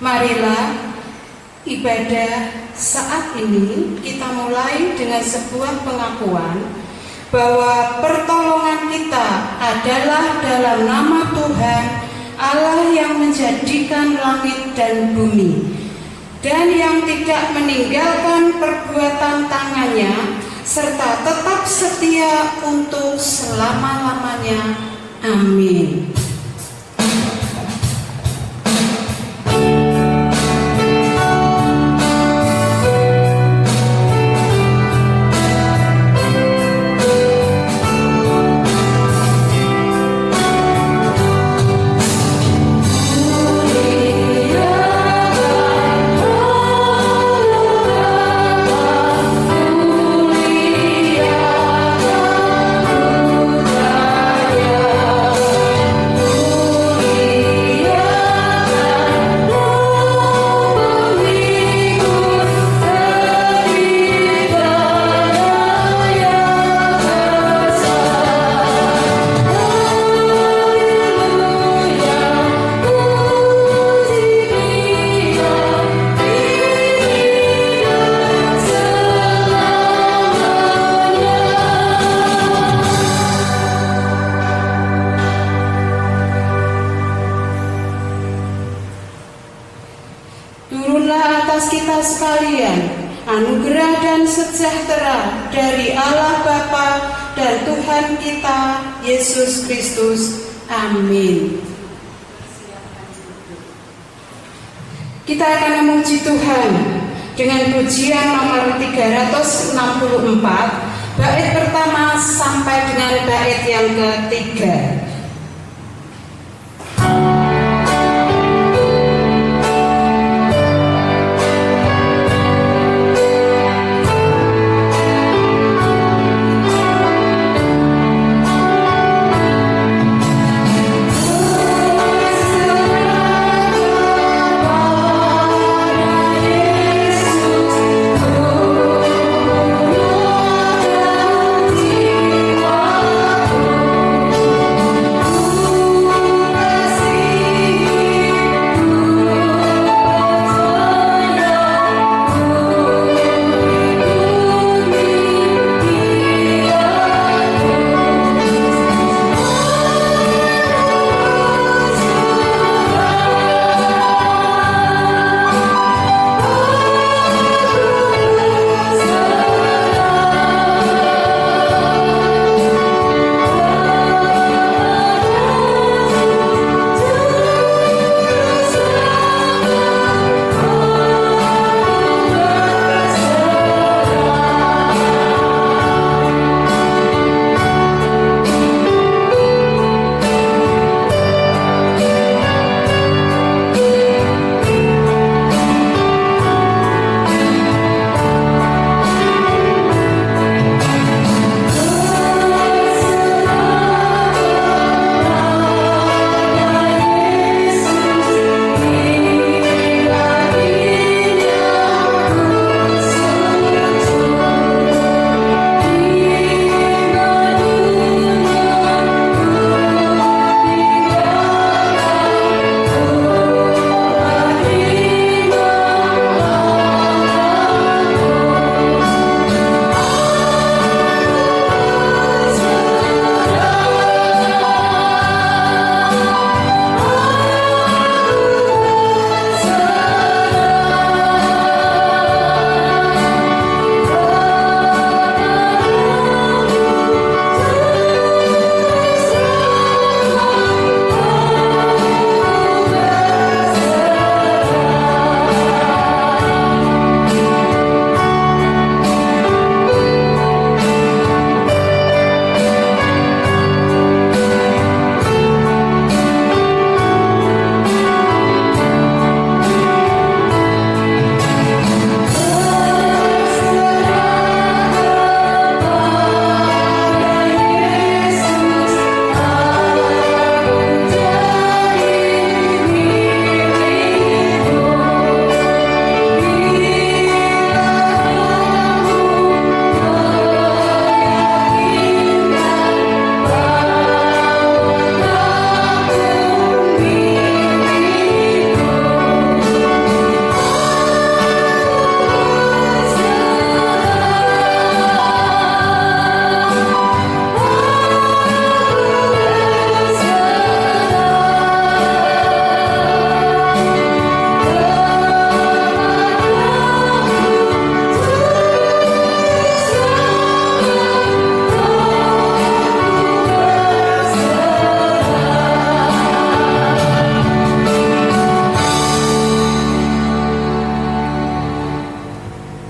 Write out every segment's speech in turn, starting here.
Marilah ibadah saat ini kita mulai dengan sebuah pengakuan bahwa pertolongan kita adalah dalam nama Tuhan Allah yang menjadikan langit dan bumi dan yang tidak meninggalkan perbuatan tangannya serta tetap setia untuk selama-lamanya. Amin. Turunlah atas kita sekalian anugerah dan sejahtera dari Allah Bapa dan Tuhan kita Yesus Kristus. Amin. Kita akan memuji Tuhan dengan pujian nomor 364 bait pertama sampai dengan bait yang ketiga.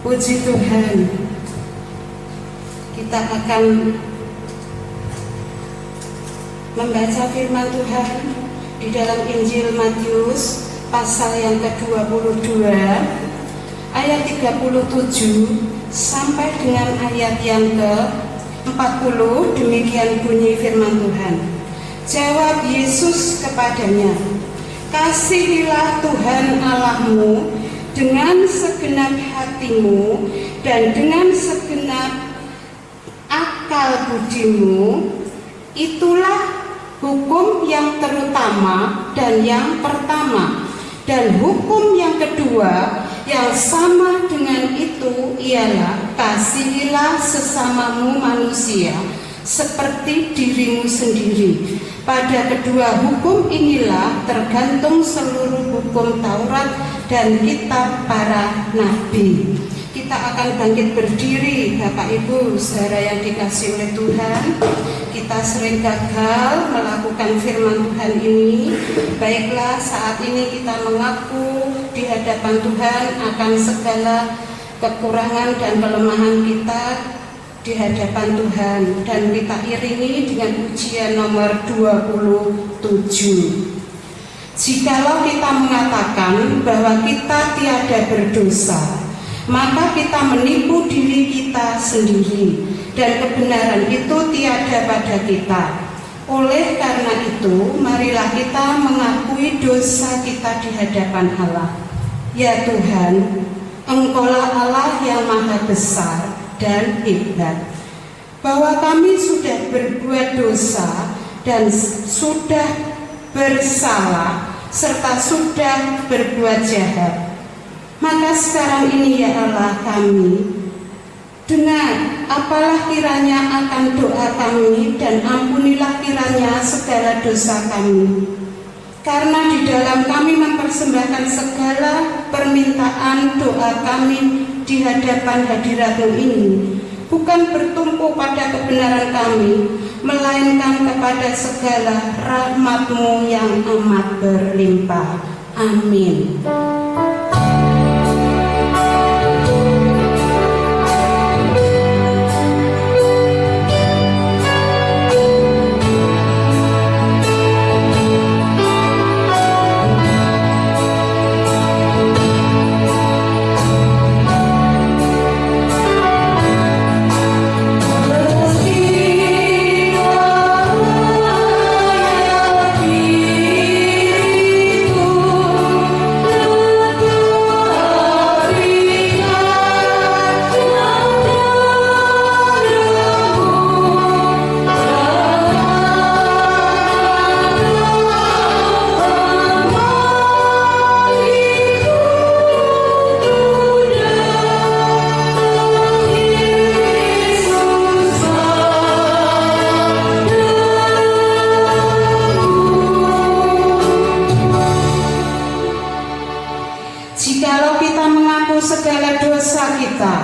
Puji Tuhan. Kita akan membaca firman Tuhan di dalam Injil Matius pasal yang ke-22 ayat 37 sampai dengan ayat yang ke-40. Demikian bunyi firman Tuhan. Jawab Yesus kepadanya, kasihilah Tuhan Allahmu dengan segenap hatimu dan dengan segenap akal budimu. Itulah hukum yang terutama dan yang pertama. Dan hukum yang kedua yang sama dengan itu ialah kasihilah sesamamu manusia seperti dirimu sendiri. Pada kedua hukum inilah tergantung seluruh hukum Taurat dan kitab para nabi. Kita akan bangkit berdiri, Bapak Ibu saudara yang dikasihi oleh Tuhan. Kita sering gagal melakukan firman Tuhan ini. Baiklah, saat ini kita mengaku di hadapan Tuhan akan segala kekurangan dan kelemahan kita di hadapan Tuhan, dan kita iringi dengan ujian nomor 27. Jikalau kita mengatakan bahwa kita tiada berdosa, maka kita menipu diri kita sendiri dan kebenaran itu tiada pada kita. Oleh karena itu, marilah kita mengakui dosa kita di hadapan Allah. Ya Tuhan, Engkaulah Allah yang maha besar dan hebat, bahwa kami sudah berbuat dosa dan sudah bersalah serta sudah berbuat jahat. Maka sekarang ini ya Allah kami, dengar apalah kiranya akan doa kami dan ampunilah kiranya segala dosa kami. Karena di dalam kami mempersembahkan segala permintaan doa kami di hadapan hadirat-Mu ini bukan bertumpu pada kebenaran kami, melainkan kepada segala rahmat-Mu yang amat berlimpah. Amin. Segala dosa kita,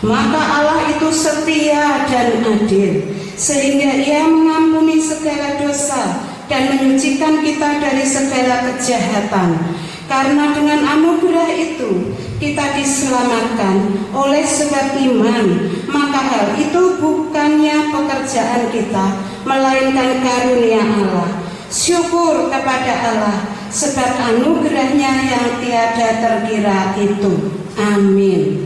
maka Allah itu setia dan adil, sehingga Ia mengampuni segala dosa dan menyucikan kita dari segala kejahatan. Karena dengan anugerah itu kita diselamatkan oleh sebab iman, maka hal itu bukannya pekerjaan kita, melainkan karunia Allah. Syukur kepada Allah sebab anugerahnya yang tiada terkira itu. Amin.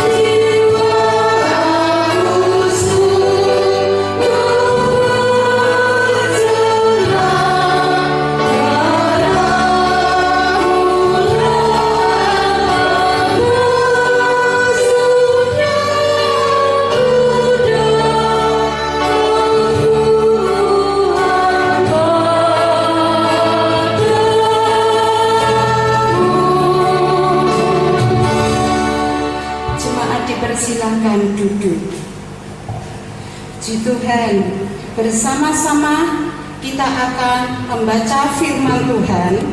See Persilahkan duduk. Puji Tuhan, bersama-sama kita akan membaca firman Tuhan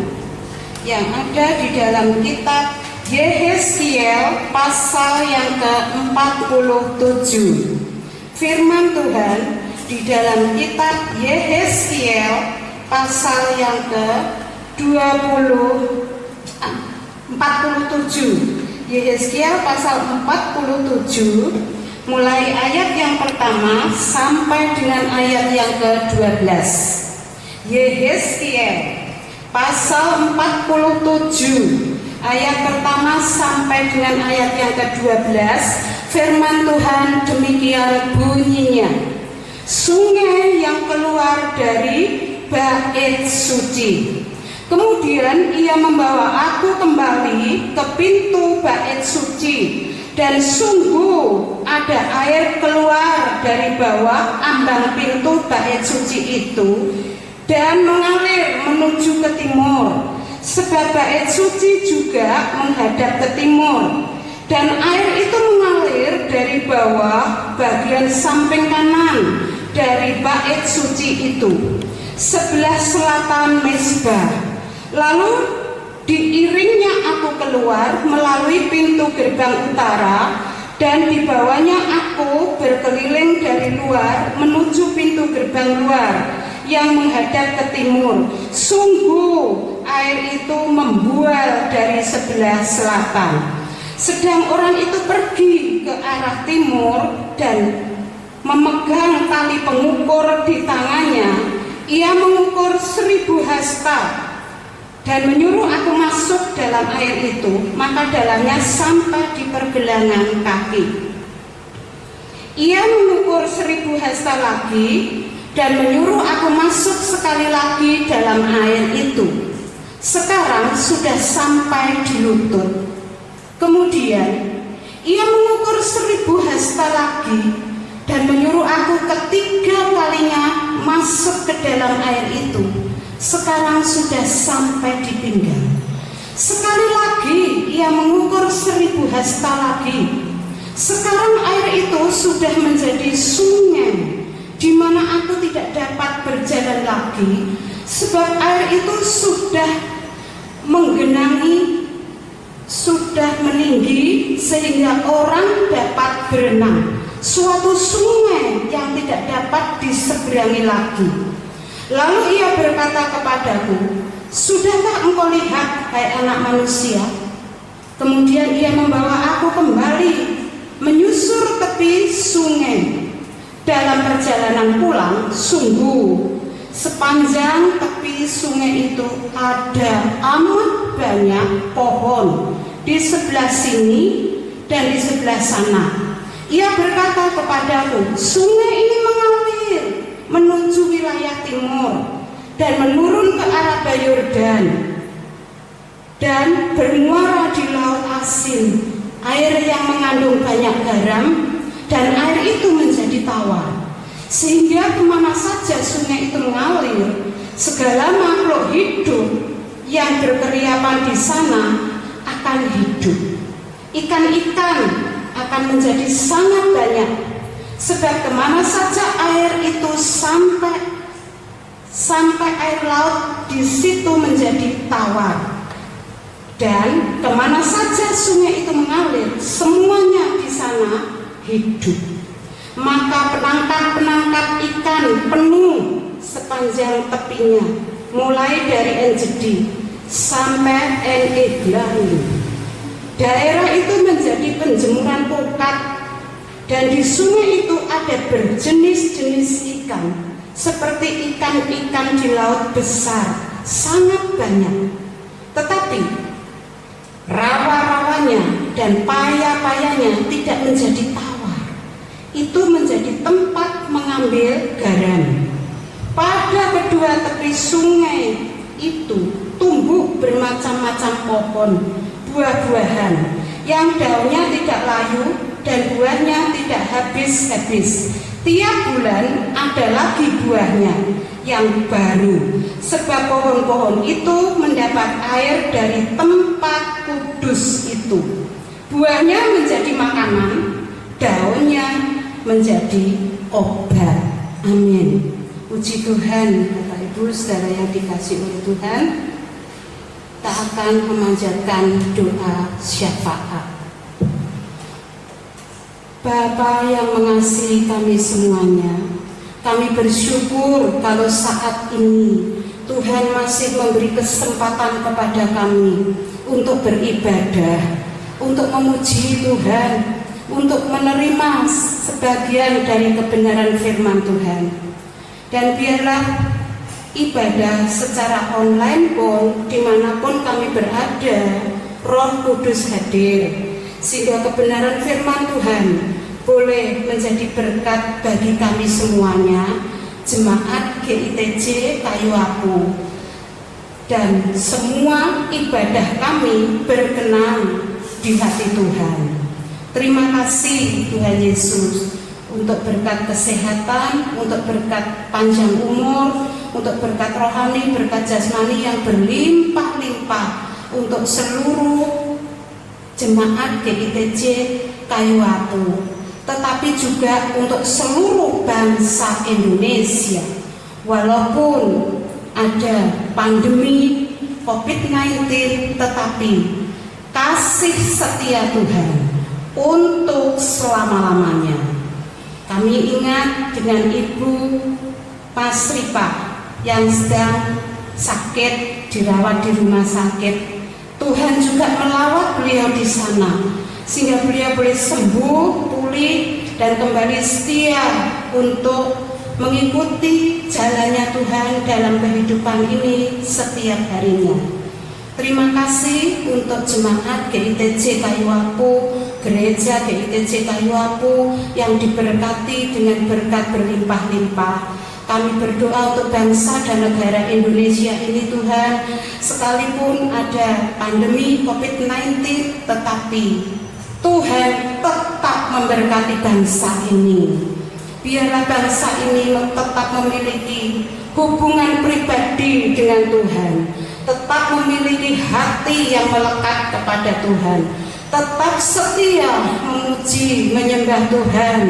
yang ada di dalam kitab Yehezkiel pasal yang ke-47. Firman Tuhan di dalam kitab Yehezkiel pasal yang ke-47. Yehezkiel pasal 47 mulai ayat yang pertama sampai dengan ayat yang ke-12. Yehezkiel pasal 47 ayat pertama sampai dengan ayat yang ke-12. Firman Tuhan demikian bunyinya. Sungai yang keluar dari bait suci. Kemudian ia membawa aku kembali ke pintu bait suci, dan sungguh ada air keluar dari bawah ambang pintu bait suci itu dan mengalir menuju ke timur, sebab bait suci juga menghadap ke timur. Dan air itu mengalir dari bawah bagian samping kanan dari bait suci itu, sebelah selatan mezbah. Lalu diiringnya aku keluar melalui pintu gerbang utara, dan dibawanya aku berkeliling dari luar menuju pintu gerbang luar yang menghadap ke timur. Sungguh air itu membual dari sebelah selatan. Sedang orang itu pergi ke arah timur dan memegang tali pengukur di tangannya. Ia mengukur 1000 hasta dan menyuruh aku masuk dalam air itu, maka dalamnya sampai di pergelangan kaki. Ia mengukur 1000 hasta lagi dan menyuruh aku masuk sekali lagi dalam air itu. Sekarang sudah sampai di lutut. Kemudian ia mengukur 1000 hasta lagi dan menyuruh aku ketiga kalinya masuk ke dalam air itu. Sekarang sudah sampai di pinggang. Sekali lagi ia mengukur 1000 hasta lagi. Sekarang air itu sudah menjadi sungai, di mana aku tidak dapat berjalan lagi, sebab air itu sudah menggenangi, sudah meninggi sehingga orang dapat berenang. Suatu sungai yang tidak dapat diseberangi lagi. Lalu ia berkata kepadaku, sudahkah engkau lihat, hai anak manusia? Kemudian ia membawa aku kembali menyusur tepi sungai. Dalam perjalanan pulang, sungguh sepanjang tepi sungai itu ada amat banyak pohon di sebelah sini dan di sebelah sana. Ia berkata kepadaku, sungai ini mengalir menuju wilayah timur dan menurun ke arah Yordan dan bermuara di laut asin, air yang mengandung banyak garam, dan air itu menjadi tawar, sehingga kemana saja sungai itu mengalir, segala makhluk hidup yang berkeriapan di sana akan hidup. Ikan-ikan akan menjadi sangat banyak, sebab kemana saja air itu sampai air laut di situ menjadi tawar, dan kemana saja sungai itu mengalir, semuanya di sana hidup. Maka penangkap-penangkap ikan penuh sepanjang tepinya, mulai dari En-Gedi sampai En-Eglaim. Daerah itu menjadi penjemuran pukat. Dan di sungai itu ada berjenis-jenis ikan, seperti ikan-ikan di laut besar, sangat banyak. Tetapi rawa-rawanya dan paya-payanya tidak menjadi tawar. Itu menjadi tempat mengambil garam. Pada kedua tepi sungai itu tumbuh bermacam-macam pohon, buah-buahan, yang daunnya tidak layu dan buahnya tidak habis-habis. Tiap bulan ada lagi buahnya yang baru, sebab pohon-pohon itu mendapat air dari tempat kudus itu. Buahnya menjadi makanan daunnya menjadi obat. Amin. Puji Tuhan. Bapak Ibu saudara yang dikasihi oleh Tuhan, kita akan memanjatkan doa syafaat. Bapa yang mengasihi kami semuanya, kami bersyukur kalau saat ini Tuhan masih memberi kesempatan kepada kami untuk beribadah, untuk memuji Tuhan, untuk menerima sebagian dari kebenaran firman Tuhan. Dan biarlah ibadah secara online pun, dimanapun kami berada, Roh Kudus hadir, sehingga kebenaran firman Tuhan boleh menjadi berkat bagi kami semuanya, jemaat GITC Kayu Apu, dan semua ibadah kami berkenan di hati Tuhan. Terima kasih Tuhan Yesus untuk berkat kesehatan, untuk berkat panjang umur, untuk berkat rohani, berkat jasmani yang berlimpah-limpah untuk seluruh jemaat GITC Kayu Apu, tetapi juga untuk seluruh bangsa Indonesia. Walaupun ada pandemi COVID-19, tetapi kasih setia Tuhan untuk selama-lamanya. Kami ingat dengan Ibu Mas Ripa yang sedang sakit, dirawat di rumah sakit. Tuhan juga melawat beliau di sana, sehingga beliau boleh sembuh, pulih, dan kembali setia untuk mengikuti jalannya Tuhan dalam kehidupan ini setiap harinya. Terima kasih untuk jemaat GITC Kayu Apu, gereja GITC Kayu Apu yang diberkati dengan berkat berlimpah-limpah. Kami berdoa untuk bangsa dan negara Indonesia ini Tuhan, sekalipun ada pandemi COVID-19, tetapi Tuhan tetap memberkati bangsa ini. Biarlah bangsa ini tetap memiliki hubungan pribadi dengan Tuhan, tetap memiliki hati yang melekat kepada Tuhan, tetap setia memuji, menyembah Tuhan,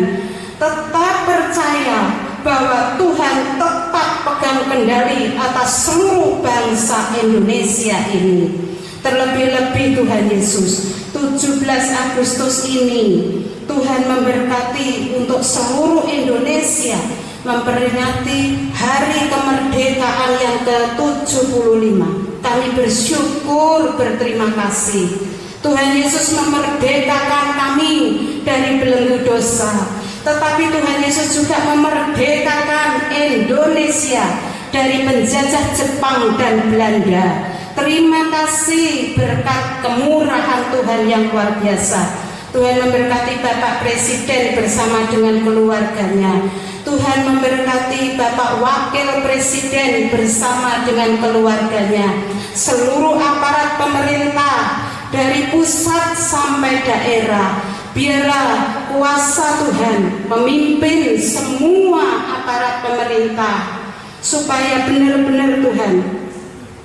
tetap percaya bahwa Tuhan tetap pegang kendali atas seluruh bangsa Indonesia ini. Terlebih-lebih Tuhan Yesus, 17 Agustus ini Tuhan memberkati untuk seluruh Indonesia, memperingati hari kemerdekaan yang ke-75. Kami bersyukur, berterima kasih. Tuhan Yesus memerdekakan kami dari belenggu dosa, tetapi Tuhan Yesus juga memerdekakan Indonesia dari penjajah Jepang dan Belanda. Terima kasih berkat kemurahan Tuhan yang luar biasa. Tuhan memberkati Bapak Presiden bersama dengan keluarganya. Tuhan memberkati Bapak Wakil Presiden bersama dengan keluarganya. Seluruh aparat pemerintah dari pusat sampai daerah, biarlah kuasa Tuhan memimpin semua aparat pemerintah, supaya benar-benar Tuhan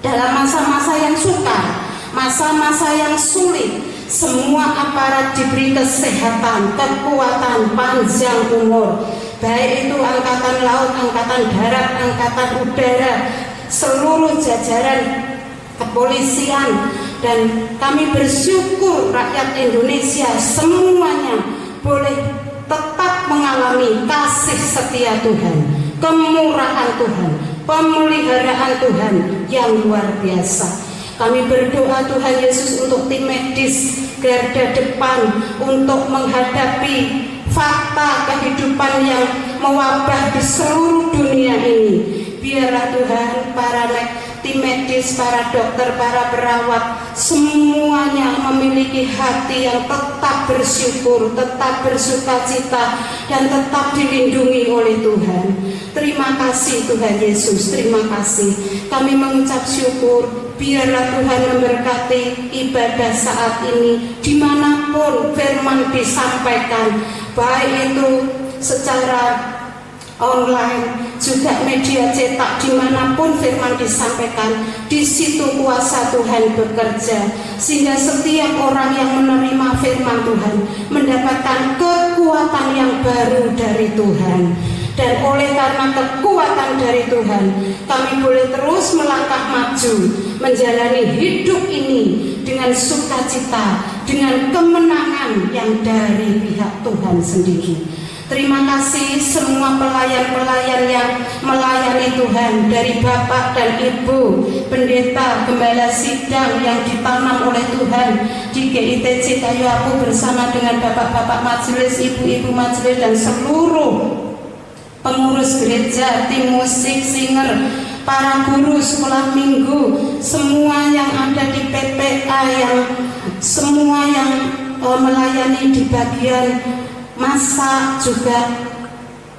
dalam masa-masa yang sukar, masa-masa yang sulit, semua aparat diberi kesehatan, kekuatan, panjang umur, baik itu angkatan laut, angkatan darat, angkatan udara, seluruh jajaran kepolisian. Dan kami bersyukur rakyat Indonesia semuanya boleh tetap mengalami kasih setia Tuhan, kemurahan Tuhan, pemeliharaan Tuhan yang luar biasa. Kami berdoa Tuhan Yesus untuk tim medis garda depan untuk menghadapi fakta kehidupan yang mewabah di seluruh dunia ini. Biarlah Tuhan para tim medis, para dokter, para perawat, semuanya memiliki hati yang tetap bersyukur, tetap bersukacita, dan tetap dilindungi oleh Tuhan. Terima kasih Tuhan Yesus, terima kasih. Kami mengucap syukur, biarlah Tuhan memberkati ibadah saat ini, dimanapun firman disampaikan, baik itu secara online, juga media cetak, dimanapun firman disampaikan, di situ kuasa Tuhan bekerja, sehingga setiap orang yang menerima firman Tuhan mendapatkan kekuatan kekuatan yang baru dari Tuhan. Dan oleh karena kekuatan dari Tuhan, kami boleh terus melangkah maju, menjalani hidup ini dengan sukacita, dengan kemenangan yang dari pihak Tuhan sendiri. Terima kasih semua pelayan-pelayan yang melayani Tuhan, dari Bapak dan Ibu, pendeta, gembala sidang yang ditanam oleh Tuhan di GITC Kayu Apu bersama dengan bapak-bapak majelis, ibu-ibu majelis, dan seluruh pengurus gereja, tim musik, singer, para guru sekolah minggu, semua yang ada di PPA, yang semua yang melayani di bagian masak, juga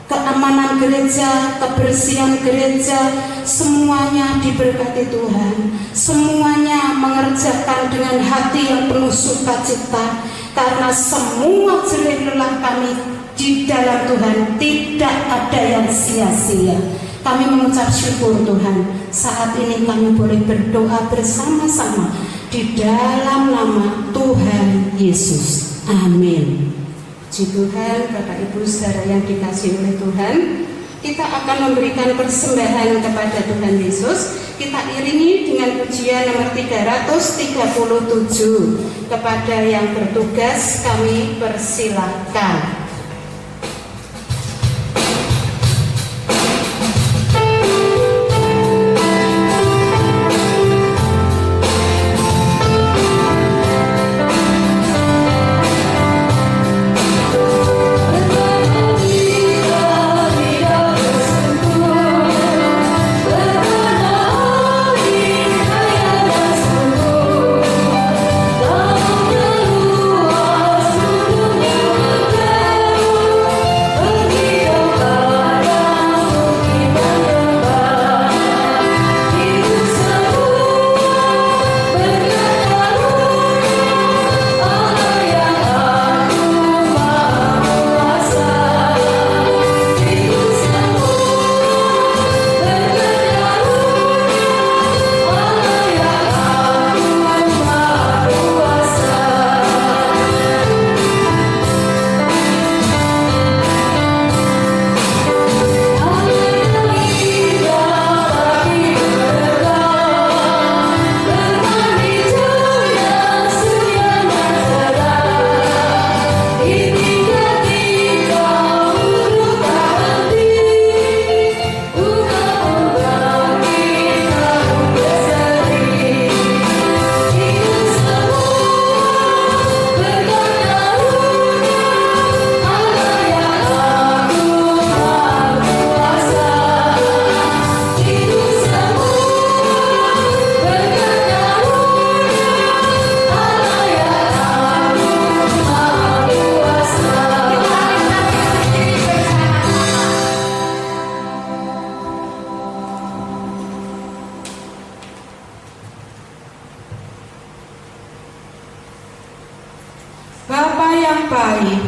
keamanan gereja, kebersihan gereja, semuanya diberkati Tuhan. Semuanya mengerjakan dengan hati yang penuh sukacita, karena semua jerih lelah kami di dalam Tuhan tidak ada yang sia-sia. Kami mengucap syukur Tuhan, saat ini kami boleh berdoa bersama-sama di dalam nama Tuhan Yesus. Amin. Puji Tuhan, Bapak Ibu saudara yang dikasihi oleh Tuhan, kita akan memberikan persembahan kepada Tuhan Yesus. Kita iringi dengan pujian nomor 337. Kepada yang bertugas kami persilahkan. Bapa yang baik,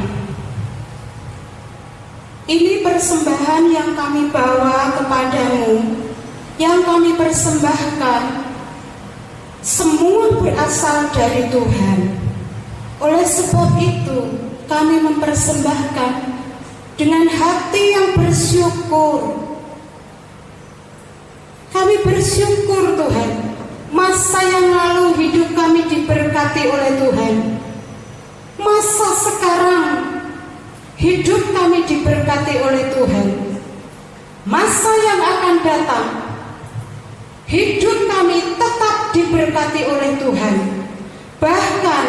ini persembahan yang kami bawa kepadamu, yang kami persembahkan, semua berasal dari Tuhan. Oleh sebab itu, kami mempersembahkan dengan hati yang bersyukur. Kami bersyukur Tuhan, masa yang lalu hidup kami diberkati oleh Tuhan. Masa sekarang hidup kami diberkati oleh Tuhan. Masa yang akan datang hidup kami tetap diberkati oleh Tuhan. Bahkan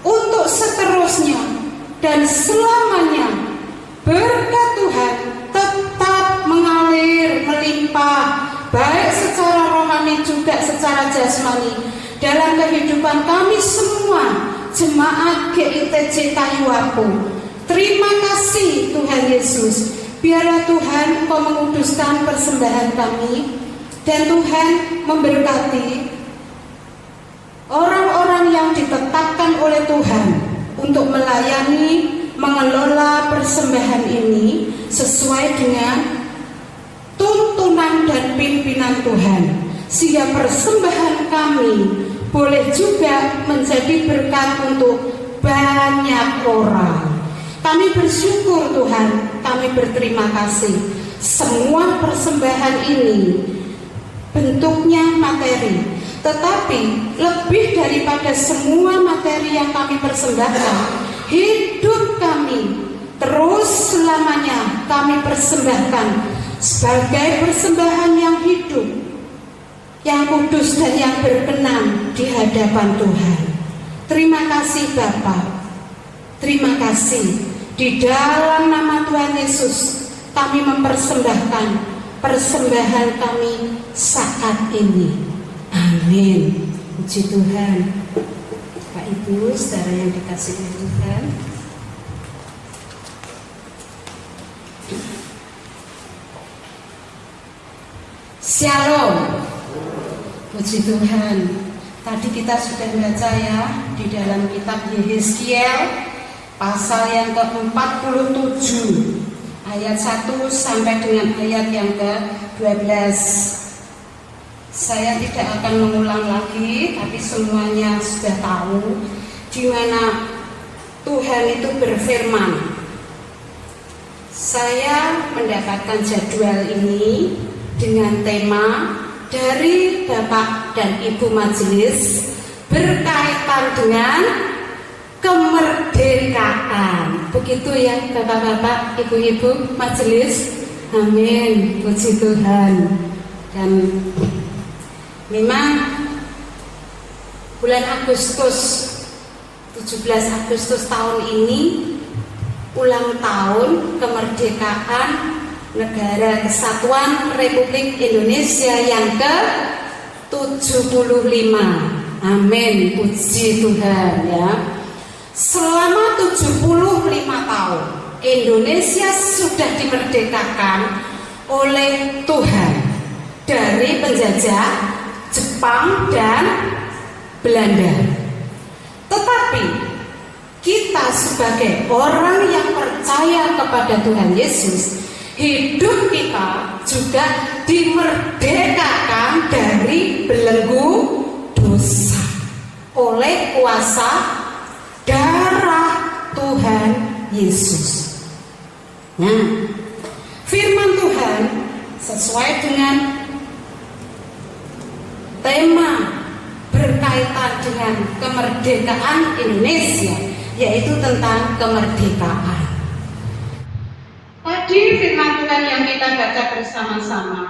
untuk seterusnya dan selamanya berkat Tuhan tetap mengalir, melimpah, baik secara rohani juga secara jasmani dalam kehidupan kami semua jemaat GITC Kayu Apu. Terima kasih Tuhan Yesus. Biarlah Tuhan Engkau menguduskan persembahan kami, dan Tuhan memberkati orang-orang yang ditetapkan oleh Tuhan untuk melayani, mengelola persembahan ini sesuai dengan tuntunan dan pimpinan Tuhan, sehingga persembahan kami boleh juga menjadi berkat untuk banyak orang. Kami bersyukur Tuhan, kami berterima kasih. Semua persembahan ini bentuknya materi, tetapi lebih daripada semua materi yang kami persembahkan, hidup kami terus selamanya kami persembahkan sebagai persembahan yang hidup, yang kudus dan yang berkenan di hadapan Tuhan. Terima kasih Bapa, terima kasih. Di dalam nama Tuhan Yesus kami mempersembahkan persembahan kami saat ini. Amin. Puji Tuhan. Bapak Ibu, saudara yang dikasihi Tuhan, Shalom. Puji Tuhan. Tadi kita sudah baca ya di dalam kitab Yehezkiel pasal yang ke-47 ayat 1 sampai dengan ayat yang ke-12. Saya tidak akan mengulang lagi, tapi semuanya sudah tahu di mana Tuhan itu berfirman. Saya mendapatkan jadwal ini dengan tema dari Bapak dan Ibu Majelis berkaitan dengan kemerdekaan. Begitu ya Bapak-bapak, Ibu-ibu Majelis. Amin. Puji Tuhan. Dan memang bulan Agustus, 17 Agustus tahun ini ulang tahun kemerdekaan Negara Kesatuan Republik Indonesia yang ke-75. Amin, puji Tuhan ya. Selama 75 tahun Indonesia sudah dimerdekakan oleh Tuhan dari penjajah Jepang dan Belanda. Tetapi kita sebagai orang yang percaya kepada Tuhan Yesus, hidup kita juga dimerdekakan dari belenggu dosa oleh kuasa darah Tuhan Yesus. Nah, firman Tuhan sesuai dengan tema berkaitan dengan kemerdekaan Indonesia, yaitu tentang kemerdekaan. Tadi firman Tuhan yang kita baca bersama-sama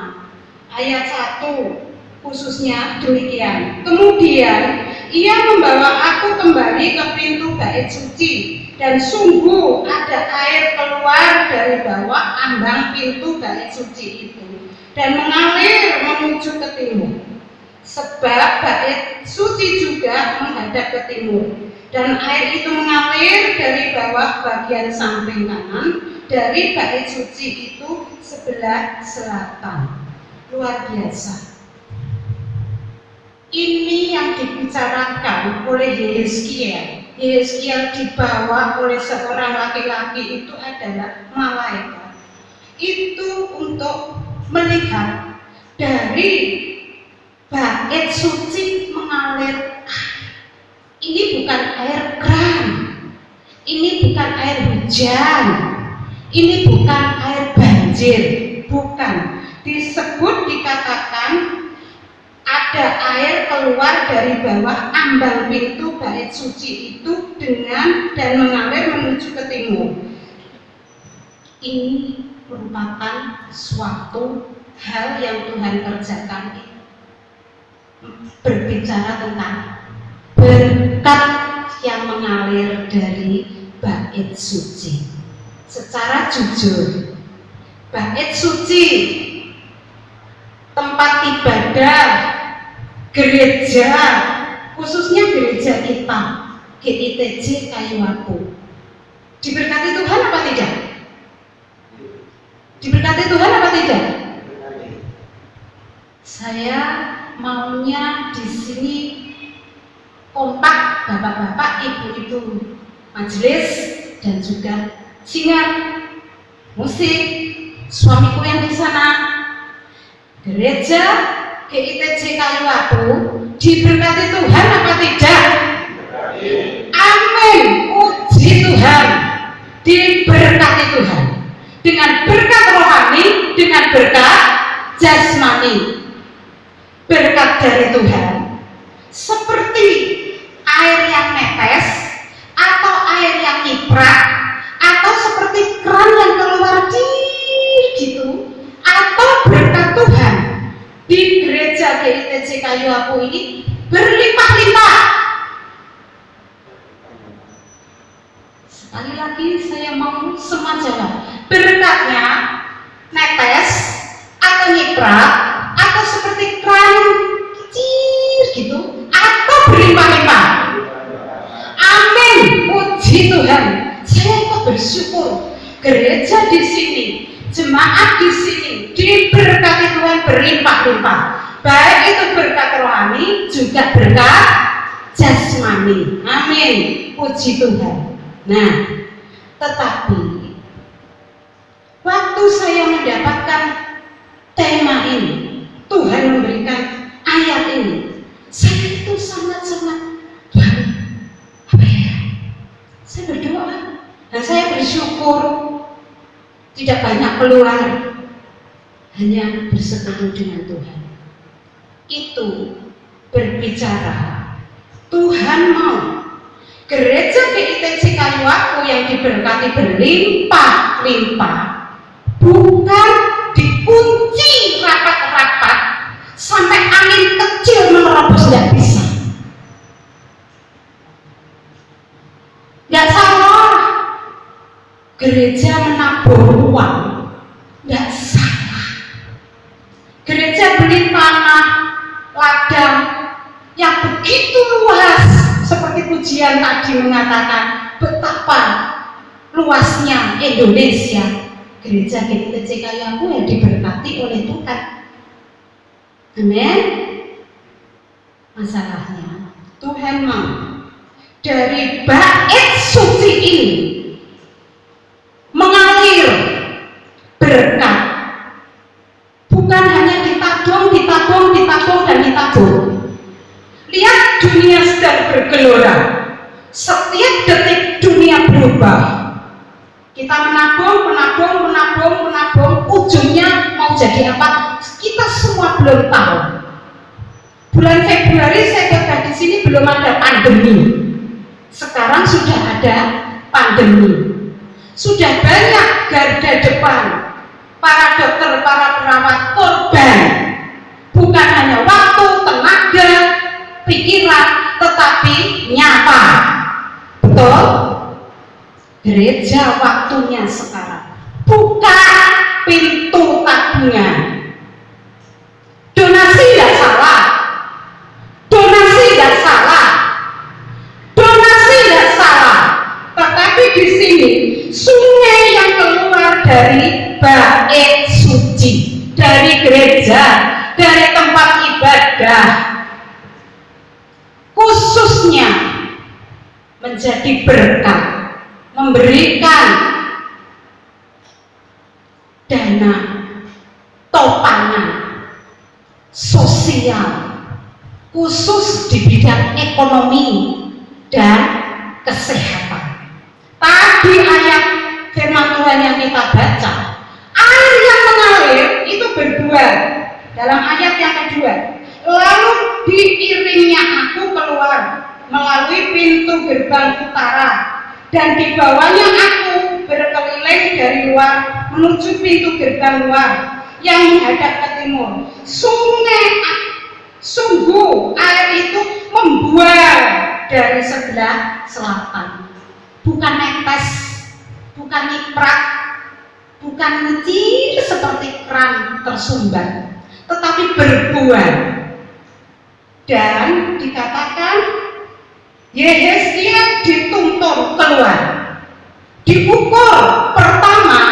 ayat 1 khususnya demikian. Kemudian ia membawa aku kembali ke pintu bait suci, dan sungguh ada air keluar dari bawah ambang pintu bait suci itu dan mengalir menuju ke timur. Sebab bait suci juga menghadap ke timur, dan air itu mengalir dari bawah bagian samping kanan dari bait suci itu sebelah selatan. Luar biasa. Ini yang dibicarakan oleh Yehezkiel. Yehezkiel dibawa oleh seorang laki-laki, itu adalah malaikat. Itu untuk melihat dari bait suci mengalir air. Ini bukan air keran, ini bukan air hujan, ini bukan air banjir, bukan. Disebut, dikatakan ada air keluar dari bawah ambang pintu bait suci itu dengan dan mengalir menuju ke timur. Ini merupakan suatu hal yang Tuhan kerjakan. Berbicara tentang berkat yang mengalir dari bait suci. Secara jujur, bait suci, tempat ibadah, gereja, khususnya gereja kita, GITJ Kayu Wapu, diberkati Tuhan apa tidak? Diberkati Tuhan apa tidak? Saya maunya di sini kompak bapak-bapak, ibu-ibu majelis, dan juga singer, musik, suamiku yang di sana, gereja GITJ Kayu Wapu, diberkati Tuhan apa tidak? Amin, puji Tuhan. diberkati Tuhan dengan berkat rohani, dengan berkat jasmani. Berkat dari Tuhan seperti air yang netes atau air yang nyiprat atau seperti keran yang keluar gitu, atau berkat Tuhan di gereja GITC Kayu Apu ini berlimpah-limpah. Sekali lagi saya mau semajalah berkatnya netes atau nyiprat atau seperti keran kecil gitu atau berlimpah-limpah. Amin, puji Tuhan. Saya ikut bersyukur gereja di sini, jemaat di sini diberkati Tuhan berlimpah-limpah, baik itu berkat rohani juga berkat jasmani. Amin, puji Tuhan. Nah, tetapi waktu saya mendapatkan tema ini, Tuhan memberikan ayat ini, saya itu sangat-sangat saya berdoa dan saya bersyukur tidak banyak keluar, hanya bersekutu dengan Tuhan. Itu berbicara Tuhan mau gereja GITC Kayu Apu yang diberkati berlimpah-limpah, bukan dikunci rapat-rapat sampai angin kecil menerobos tidak bisa. Tidak salah gereja menabur uang, tidak salah gereja beli tanah ladang yang begitu luas, seperti pujian tadi mengatakan betapa luasnya Indonesia. Gereja GITC Kayu Apu yang diberkati oleh Tuhan. Amin. Masalahnya Tuhan mau dari bait suci ini mengalir berkat, bukan hanya ditabung dan ditabung. Lihat dunia sedang bergelora, setiap detik dunia berubah. Kita menabung, ujungnya mau jadi apa? Kita semua belum tahu. Bulan Februari saya katakan di sini belum ada pandemi. Sekarang sudah ada pandemi, sudah banyak garda depan, para dokter, para perawat korban, bukan hanya waktu, tenaga, pikiran, tetapi nyata. Betul? Gereja waktunya sekarang buka pintu tabungan. Donasi tidak salah, tetapi di sini sungai yang keluar dari bait suci, dari gereja, dari tempat ibadah, khususnya menjadi berkat, memberikan dana topangan sosial khusus di bidang ekonomi dan kesehatan. Tadi ayat firman Tuhan yang kita baca, air yang mengalir itu berbuah dalam ayat yang kedua. Lalu diiringnya aku keluar melalui pintu gerbang utara, dan dibawanya aku berkeliling dari luar menuju pintu gerbang luar yang menghadap ke timur. Sungguh air itu membuah dari sebelah selatan. Bukan netes, bukan nyiprat, bukan kecil seperti keran tersumbat, tetapi berbuah. Dan dikatakan Yehezkiel dituntun keluar, diukur pertama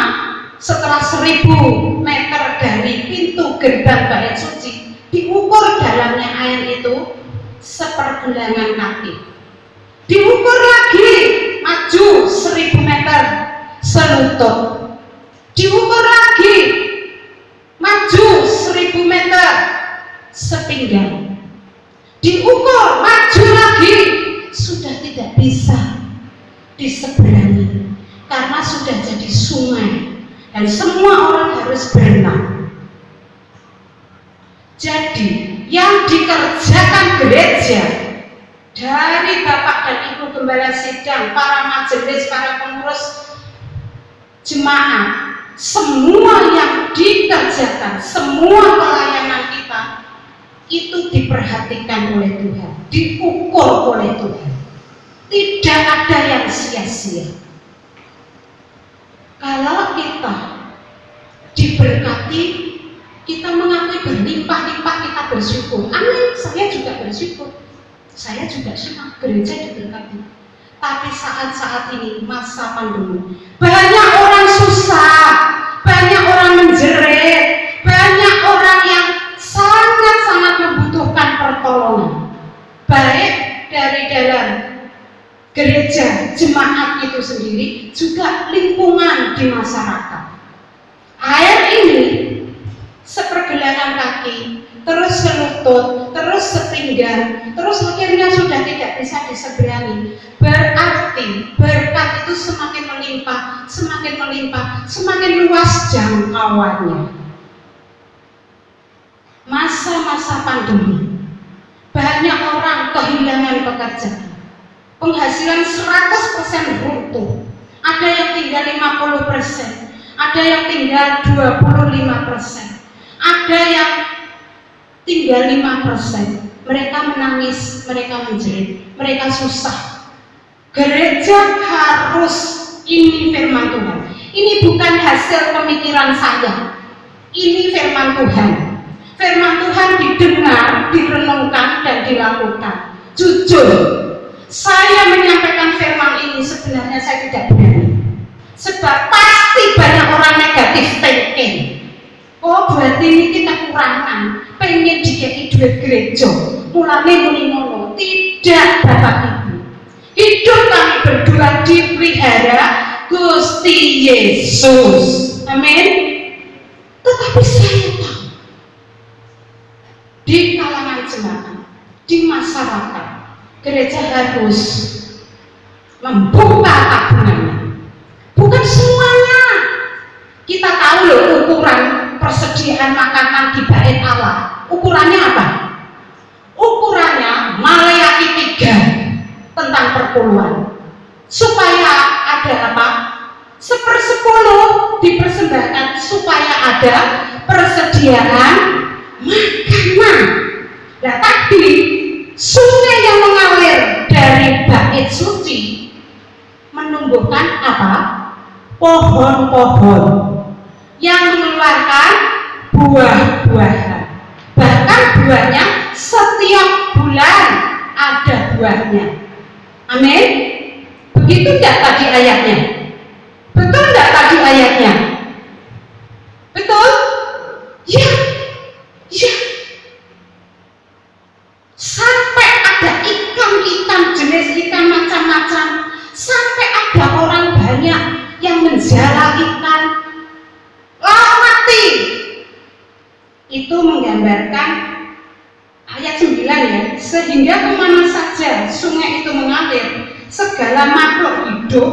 setelah 1000 meter dari pintu gerbang bait suci, diukur dalamnya air itu sepergelangan kaki. Diukur lagi maju 1000 meter selutut, diukur lagi maju 1000 meter sepinggang, diukur maju lagi, sudah tidak bisa diseberangi. karena sudah jadi sungai dan semua orang harus berenang. Jadi yang dikerjakan gereja dari Bapak dan Ibu Gembala Sidang, para majelis, para pengurus jemaat, semua yang dikerjakan, semua pelayanan kita itu diperhatikan oleh Tuhan, diukur oleh Tuhan. Tidak ada yang sia-sia. Kalau kita diberkati, kita mengakui berlimpah-limpah, kita bersyukur. Amin, saya juga bersyukur. Saya juga senang gereja diberkati. Tapi saat-saat ini masa pandemi, banyak orang susah, banyak orang menjerit, banyak orang yang sangat-sangat membutuhkan pertolongan, baik dari dalam gereja, jemaat itu sendiri, juga lingkungan di masyarakat. Air ini sepergelangan kaki, terus ke lutut, terus sepinggang, terus akhirnya sudah tidak bisa diseberangi. Berarti berkat itu semakin melimpah, semakin melimpah, semakin luas jangkauannya. Masa-masa pandemi, banyak orang kehilangan pekerjaan, penghasilan 100% runtuh, ada yang tinggal 50%, ada yang tinggal 25%, ada yang tinggal 5%. Mereka menangis, mereka menjerit, mereka susah. Gereja harus, ini firman Tuhan. Ini bukan hasil pemikiran saya. Ini firman Tuhan. Firman Tuhan didengar, direnungkan, dan dilakukan. Jujur, saya menyampaikan firman ini sebenarnya saya tidak berani. Sebab pasti banyak orang negatif thinking. Oh, berarti ini kita kurangan, pengen dikasih duit gereja, mulai muni ngono. Tidak, Bapak Ibu. Hidup kami berdua dipelihara Gusti Yesus. Amin. Tetapi saya tahu, di kalangan jemaat, di masyarakat, gereja harus membuka tabungannya. Bukan semuanya. Kita tahu loh ukuran persediaan makanan di Bait Allah. Ukurannya apa? Ukurannya Maleakhi 3 tentang perpuluhan. Supaya ada apa? 1/10 dipersembahkan supaya ada persediaan makanan. Nah, tadi sungai yang mengalir dari Bait Suci menumbuhkan apa? Pohon-pohon yang mengeluarkan buah-buahan. Bahkan buahnya setiap bulan ada buahnya. Amin. Begitu tidak tadi ayatnya? Betul tidak tadi ayatnya? Betul? Ya. Ya. Sampai ada ikan-ikan, jenis ikan macam-macam. Sampai ada orang banyak yang menjala ikan lalu mati. Itu menggambarkan ayat 9 ya, sehingga kemana saja sungai itu mengalir, segala makhluk hidup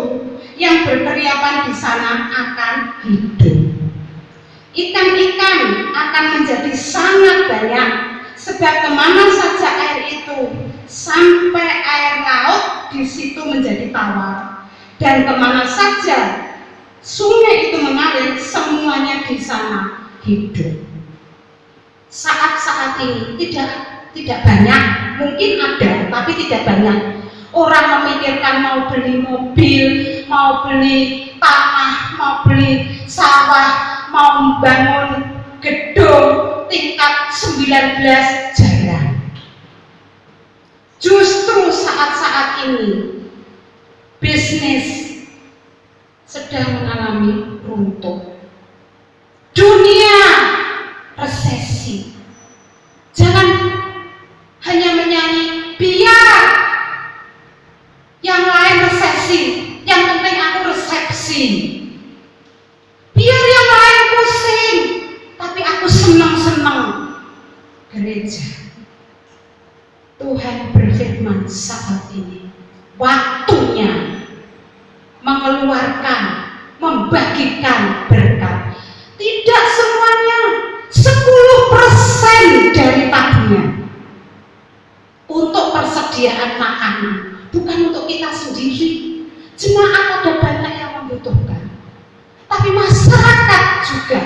yang berkeriapan di sana akan hidup. Ikan-ikan akan menjadi sangat banyak, sebab kemana saja air itu sampai air laut di situ menjadi tawar, dan kemana saja sungai itu mengalir, semuanya di sana hidup. Saat-saat ini tidak banyak, mungkin ada, tapi tidak banyak. Orang memikirkan mau beli mobil, mau beli tanah, mau beli sawah, mau membangun gedung tingkat 19, jarang. Justru saat-saat ini bisnis sedang mengalami runtuh. Dunia resesi. Jangan hanya menyanyi biar yang lain resesi, yang penting aku resepsi. Biar yang lain pusing, tapi aku senang-senang. Gereja, Tuhan berfirman saat ini, waktunya mengeluarkan membagikan berkat. Tidak semuanya 10% dari tabungan untuk persediaan makanan, bukan untuk kita sendiri. Jemaat ada banyak yang membutuhkan, tapi masyarakat juga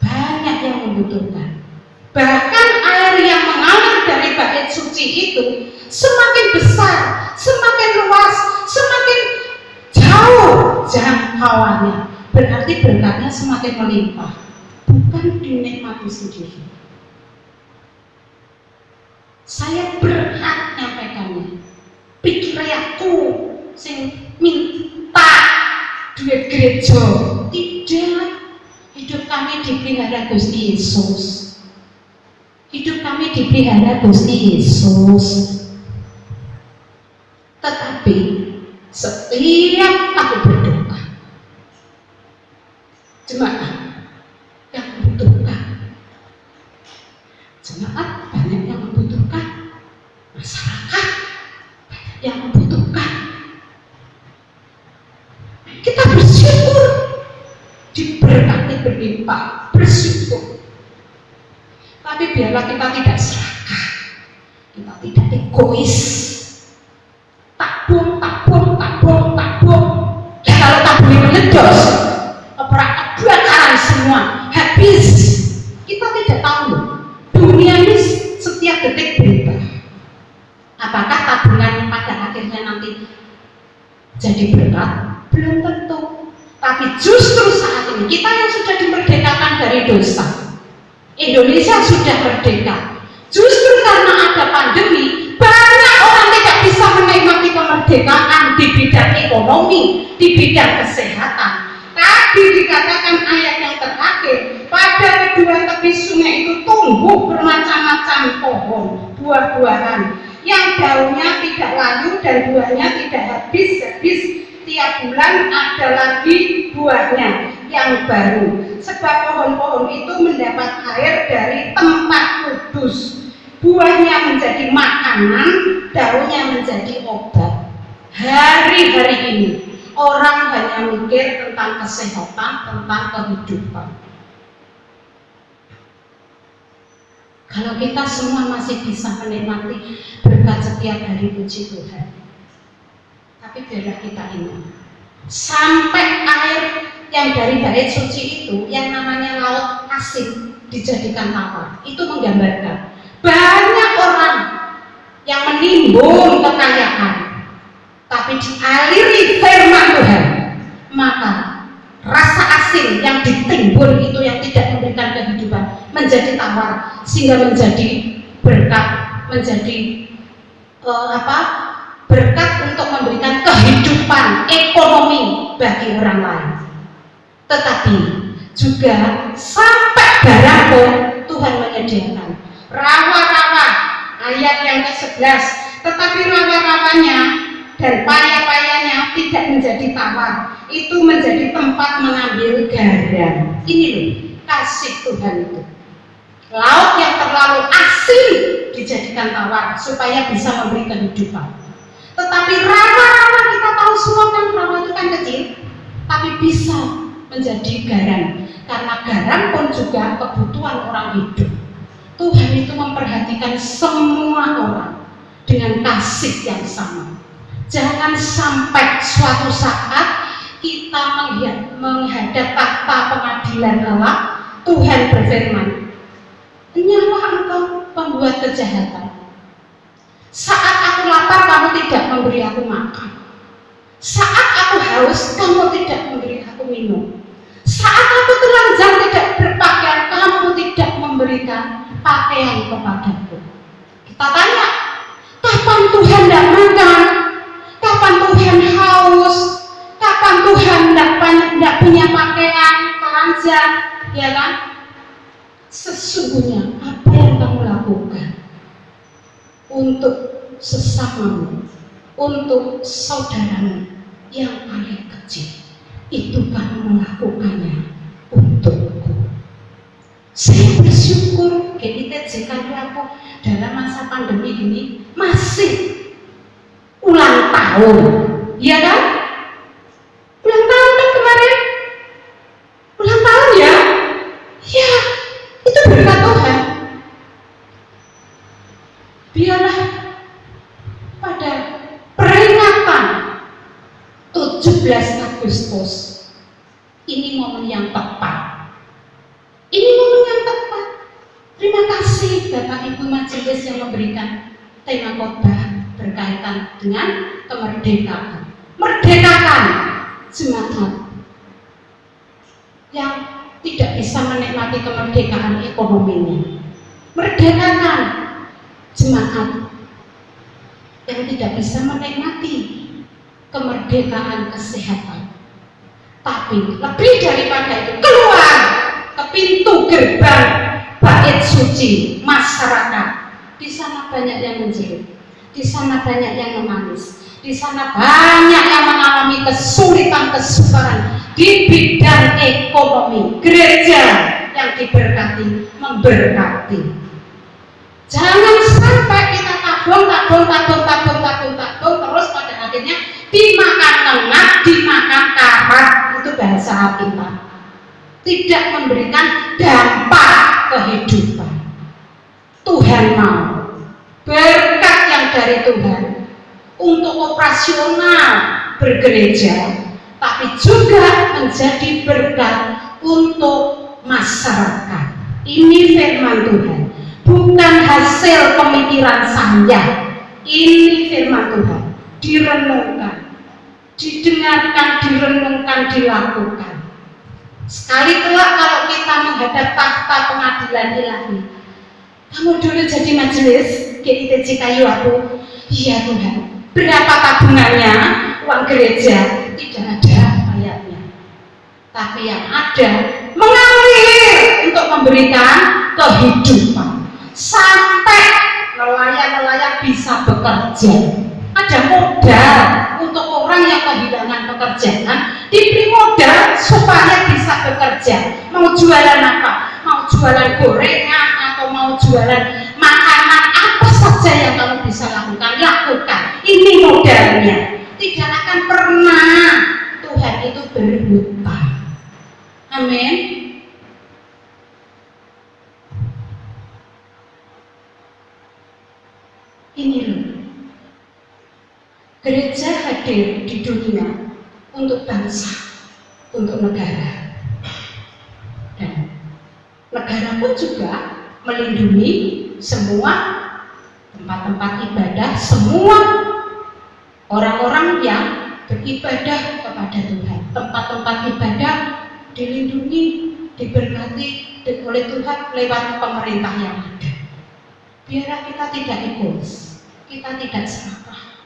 banyak yang membutuhkan. Bahkan air yang mengalir dari bait suci itu semakin besar, semakin luas, semakin jauh jangkauannya, berarti berkatnya semakin melimpah, bukan dinikmati sendiri. Saya berhak nyampaikannya. Pikir aku sing minta duit gereja, tidak. Hidup kami dipelihara Gusti Yesus. Hidup kami dipelihara Gusti Yesus. Tetapi setiap aku berdoa, jemaat yang membutuhkan, jemaat banyak yang membutuhkan, masyarakat banyak yang membutuhkan. Kita bersyukur, diberkati berlimpah, bersyukur. Tapi biarlah kita tidak serakah, kita tidak egois. Tabung. Dan kalau tabungnya meledos, kebakaran semua, habis. Kita tidak tahu. Dunia ini setiap detik berubah. Apakah tabungan pada akhirnya nanti jadi berkat? Belum tentu. Tapi justru saat ini kita yang sudah dimerdekakan dari dosa, Indonesia sudah merdeka. Justru karena ada pandemi, banyak orang tidak bisa menikmati kemerdekaan di bidang ekonomi, di bidang kesehatan. Tadi dikatakan ayat yang terakhir, pada kedua tepi sungai itu tumbuh bermacam-macam pohon, buah-buahan, yang daunnya tidak layu dan buahnya tidak habis-habis. Tiap bulan ada lagi buahnya yang baru. Sebab pohon-pohon itu mendapat air dari tempat kudus. Buahnya menjadi makanan, daunnya menjadi obat. Hari-hari ini orang hanya mikir tentang kesehatan, tentang kehidupan. Kalau kita semua masih bisa menikmati berkat setiap hari, puji Tuhan. Tapi biarlah kita ingat, sampai air yang dari bait suci itu, yang namanya laut asin, dijadikan tawar. Itu menggambarkan banyak orang yang menimbun kekayaan, tapi dialiri firman Tuhan, maka rasa asin yang ditimbun itu, yang tidak memberikan kehidupan, menjadi tawar, sehingga menjadi berkat, menjadi berkat untuk memberikan kehidupan ekonomi bagi orang lain. Tetapi juga sampai barangko Tuhan menyediakan rawa-rawa, ayat yang ke-11, tetapi rawa-rawanya dan paya-payanya tidak menjadi tawar, itu menjadi tempat mengambil garam. Ini loh kasih Tuhan itu. Laut yang terlalu asin dijadikan tawar supaya bisa memberi kehidupan. Tetapi rawa-rawa, kita tahu semua kan rawa itu kan kecil, tapi bisa menjadi garam. Karena garam pun juga kebutuhan orang hidup. Tuhan itu memperhatikan semua orang dengan kasih yang sama. Jangan sampai suatu saat kita menghadap tahta pengadilan Allah, Tuhan berfirman, "Nyawa engkau pembuat kejahatan. Saat aku lapar, kamu tidak memberi aku makan. Saat aku haus, kamu tidak memberi aku minum. Saat aku telanjang tidak berpakaian, kamu tidak memberikan pakaian kepadaku." Kita tanya, kapan Tuhan tidak makan? Kapan Tuhan haus? Kapan Tuhan tidak punya pakaian, telanjang? Ya kan? Sesungguhnya apa yang kamu lakukan untuk sesamamu, untuk saudaramu yang paling kecil, itu kamu melakukannya untukku. Saya bersyukur GITJ aku dalam masa pandemi ini masih ulang tahun, ya kan? Ulang tahun kan kemarin Agustus. Ini momen yang tepat. Ini momen yang tepat. Terima kasih Bapak Ibu Majelis yang memberikan tema khotbah berkaitan dengan kemerdekaan. Merdekakan jemaat yang tidak bisa menikmati kemerdekaan ekonominya. Merdekakan jemaat yang tidak bisa menikmati kemerdekaan kesehatan. Tapi lebih daripada itu, keluar ke pintu gerbang bait suci masyarakat. Di sana banyak yang menjerit, di sana banyak yang menangis, di sana banyak yang mengalami kesulitan kesukaran di bidang ekonomi. Gereja yang diberkati memberkati. Jangan sampai kita tabung terus pada akhirnya dimakan lemak, dimakan karat. Itu bahasa kita. Tidak memberikan dampak kehidupan. Tuhan mau berkat yang dari Tuhan untuk operasional bergereja, tapi juga menjadi berkat untuk masyarakat. Ini firman Tuhan, bukan hasil pemikiran saya. Ini firman Tuhan, direnungkan, didengarkan, direnungkan, dilakukan. Sekali kelak kalau kita menghadap tahta pengadilan ilahi, kamu dulu jadi majelis GITC Kayu Aku, iya Tuhan, berapa tabungannya uang gereja? Tidak ada ayatnya, tapi yang ada mengalir untuk memberikan kehidupan sampai nelayan-nelayan bisa bekerja. Ada modal untuk orang yang kehilangan pekerjaan, diberi modal supaya bisa bekerja. Mau jualan apa? Mau jualan gorengan atau mau jualan makanan, apa saja yang kamu bisa lakukan, lakukan. Ini modalnya. Tidak akan pernah Tuhan itu berhutang. Amin. Ini loh, gereja hadir di dunia untuk bangsa, untuk negara, dan negara pun juga melindungi semua tempat-tempat ibadah, semua orang-orang yang beribadah kepada Tuhan. Tempat-tempat ibadah dilindungi, diberkati oleh Tuhan lewat pemerintah yang ada. Biarlah kita tidak egois, kita tidak serakah.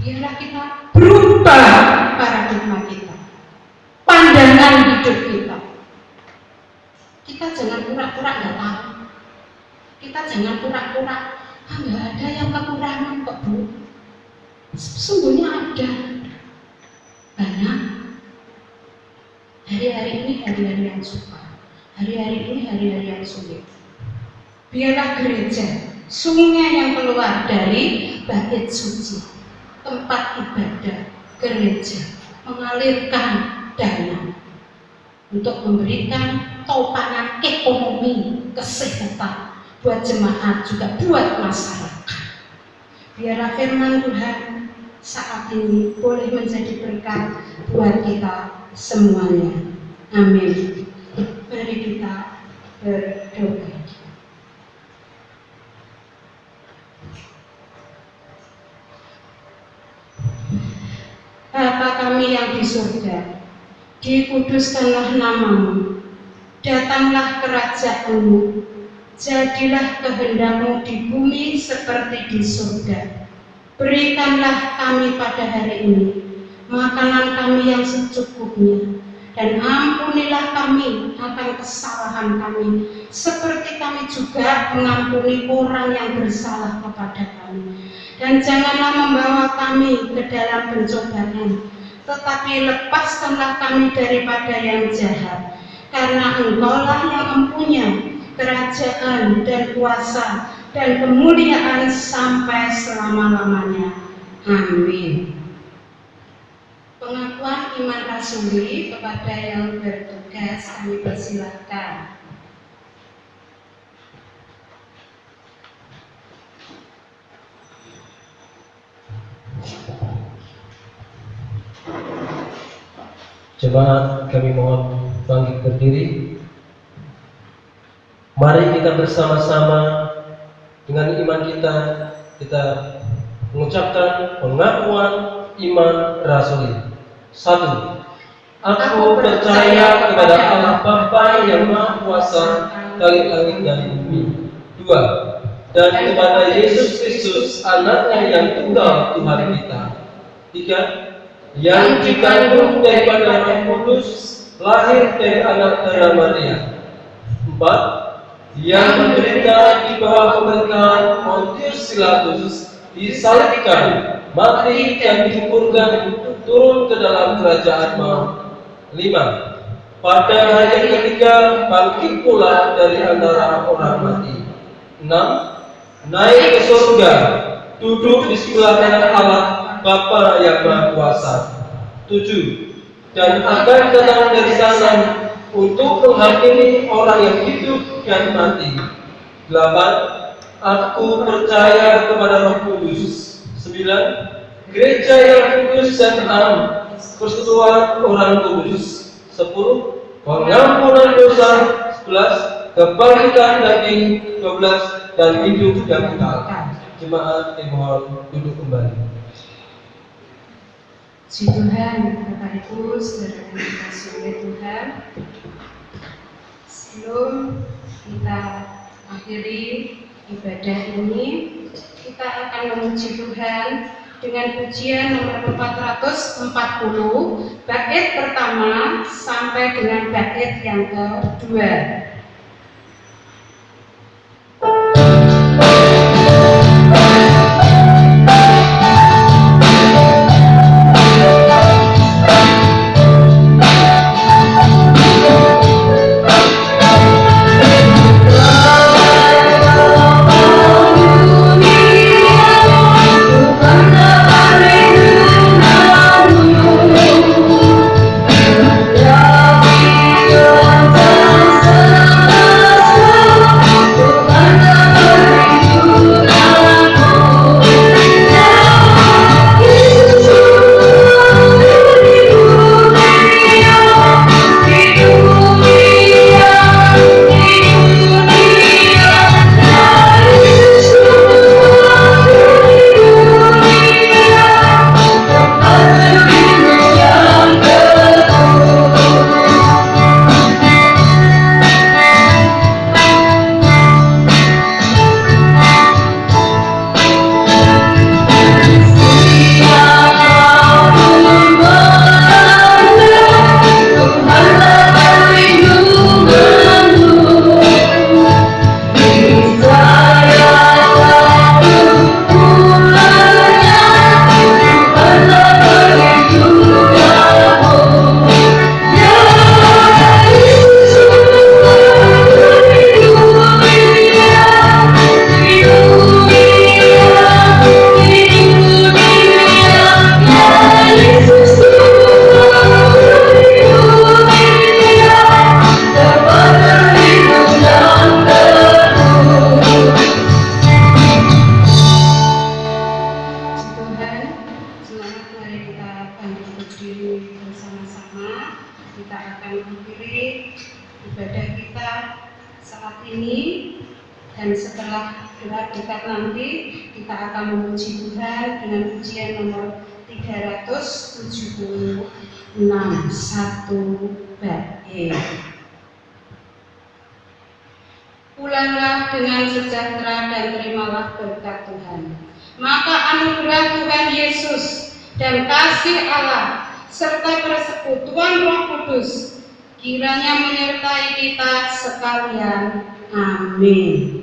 Biarlah kita berubah paradigma kita, pandangan hidup kita. Kita jangan pura-pura nggak tahu. Kita jangan pura-pura nggak ada yang kekurangan kok Bu. Sesungguhnya ada. Banyak. Hari-hari ini hari-hari yang sukar. Hari-hari ini hari-hari yang sulit. Biarlah gereja, sungai yang keluar dari bait suci, tempat ibadah gereja, mengalirkan dana untuk memberikan topangan ekonomi, kesehatan buat jemaat, juga buat masyarakat. Biarlah firman Tuhan saat ini boleh menjadi berkat buat kita semuanya. Amin. Mari kita berdoa. Bapa kami yang di surga, dikuduskanlah namamu, datanglah kerajaanmu, jadilah kehendak-Mu di bumi seperti di surga. Berikanlah kami pada hari ini makanan kami yang secukupnya, dan ampunilah kami akan kesalahan kami, seperti kami juga mengampuni orang yang bersalah kepada kami. Dan janganlah membawa kami ke dalam pencobaan, tetapi lepaskanlah kami daripada yang jahat, karena Engkaulah yang mempunyai kerajaan dan kuasa dan kemuliaan sampai selama-lamanya. Amin. Pengakuan iman rasuli kepada yang bertugas kami persilakan. Jemaat, kami mohon bangkit berdiri. Mari kita bersama-sama dengan iman kita mengucapkan pengakuan iman rasuli. 1. Aku percaya kepada Allah Bapa yang Maha Kuasa, langit dan bumi. 2. Dan kepada Yesus Kristus, Anaknya yang tunggal Tuhan kita. 3. Yang dikandung daripada Roh Kudus, lahir dari anak darah Maria. 4. Yang menderita di bawah pemerintahan Pontius Pilatus, disalibkan, mati dan dikuburkan, turun ke dalam kerajaan maut. 5. Pada hari yang ketiga bangkit pula dari antara orang mati. 6. Naik ke surga, duduk di sebelah kanan Allah Bapa yang Maha Kuasa. 7. Dan akan datang dari sana untuk menghakimi orang yang hidup dan mati. 8. Aku percaya kepada Roh Kudus. 9. Gereja yang kudus dan am, persekutuan orang kudus. 10. Pengampunan dosa. 11. Kebangkitan daging. 12. Dan hidup yang kekal. Jemaat dimohon duduk kembali. Puji Tuhan, Bapak Ibu, saudara yang dikasihi oleh Tuhan. Sebelum kita akhiri ibadah ini, kita akan memuji Tuhan dengan pujian nomor 440, bait pertama sampai dengan bait yang kedua. Dan setelah doa berkat nanti kita akan memuji Tuhan dengan pujian nomor 376, satu bait. Pulanglah dengan sejahtera dan terimalah berkat Tuhan. Maka anugerah Tuhan Yesus dan kasih Allah serta persekutuan Roh Kudus kiranya menyertai kita sekalian. Amin.